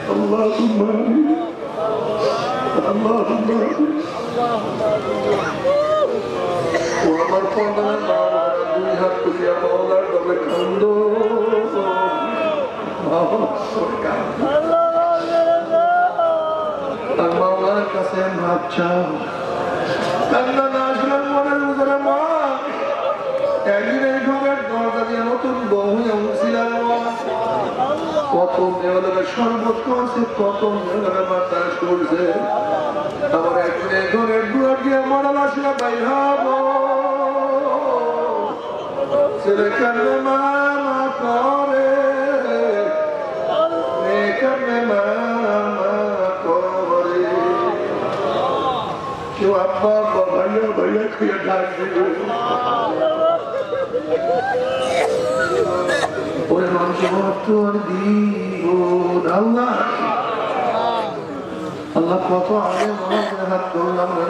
اللهم اللهم وامر فضلنا দুই হাত তুলে মাওলার দরবারে কান্দো মাওলার কাছে মাপ চাও কান্না না আসলে মনের ভিতরে মা একদিন এই ঘরের দরজা দিয়ে নতুন বহু ছিলাম কত মেয়েরা শরবত করছে কত মেয়েরা বাতাস করছে আমার একদিন এই ঘরের দুয়ার দিয়ে মরাল আসলে ভাই হবো ছেলে কান্নে মা করে মেয়ে কান্নে মা করে কেউ আব্বা ভাইয়া ভাইয়া খেয়ে ডাক দিবে ওরে মানুষ তোর দিব আল্লাহ আল্লাহ কত আগে মনে হাত করলাম রে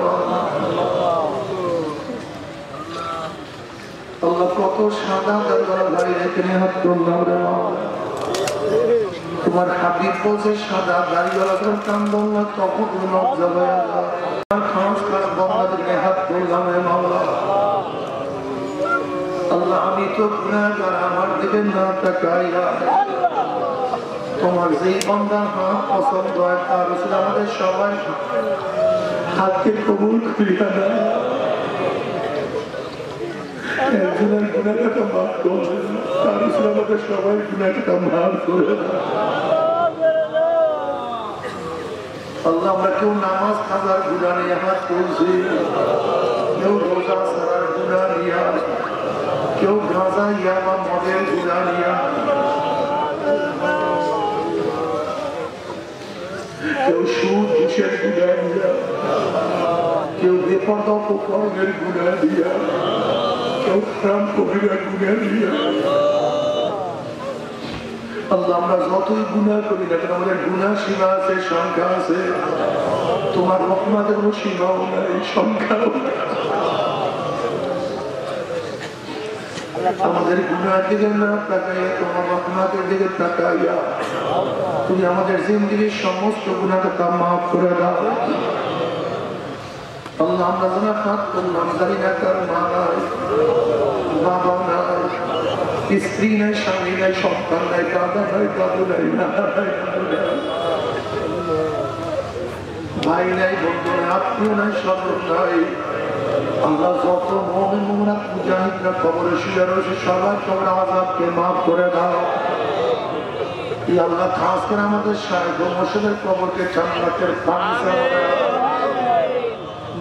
আল্লাহ কত সাদা দরবার ভাই এখানে হাত করলাম রে তোমার হাবিব বলছে সাদা দাড়িওয়ালা করে কান্দন না তখন লজ্জা হয়ে যায় সংস্কার বঙ্গাদেরকে হাত করলাম রে মাওলা আল্লাহ আমি তো গুনাহগার আমার দিকে না তাকাইয়া তোমার যেই বান্দার হাত পছন্দ হয় তার রাসূল আমাদের সবাই হাতকে কবুল করিয়া দেয় একজনের গুনাহটা মাফ করে তার রাসূল আমাদের সবাই গুনাহটা মাফ করে দেয় আল্লাহ আমরা কেউ নামাজ কাজার গুনাহ নিয়ে হাত তুলছি কেউ রোজা ছাড়ার গুনাহ নিয়ে কেউ গাঁজা ইয়াবা মদের গুনাহ নিয়ে কেউ সুদ ঘুষের গুনাহ নিয়ে কেউ বেপরদা উপকরণের গুনাহ নিয়ে কেউ হারাম কবিরার গুনাহ নিয়ে আল্লাহ আমরা যতই গুনাহ করি না কেন আমাদের গুনাহ সীমা আছে সংখ্যা আছে তোমার রহমতের কোনো সীমাও নাই সংখ্যাও আমাদের গুনার দিকে না তাকাইয়া তোমার রহমতের দিকে তাকাইয়া তুমি আমাদের জিন্দেগীর সমস্ত গুনাহকে মাফ করে দাও আল্লাহ আমরা যেন হাত করলাম জানি না কার মা নাই বাবা নাই স্ত্রী নাই স্বামী নাই সন্তান নাই দাদা নাই দাদু নাই ভাই নাই বন্ধু নাই আত্মীয় নাই স্বজন নাই আল্লাহ যত মুমিন মুমিনাত মুজাহিদরা কবরে শুয়ে রয়েছে সবার কবর আযাবকে maaf করে দাও ইয়া আল্লাহ খাস করে আমাদের শায়খ ও মুর্শিদের কবরকে জান্নাতের বাগিচা বানাও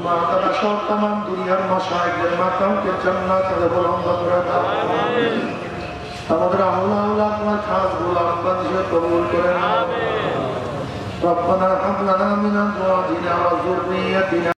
মা দাদা সব तमाम দুনিয়ার মাশায়েখদের মাকামকে জান্নাতের বুলন্দ করে দাও আমাদের আল্লাহ আল্লাহ তোমার খাস গোলাম বান্দিকে কবুল করে নাও ربنا هب لنا من ازواجنا وذريتنا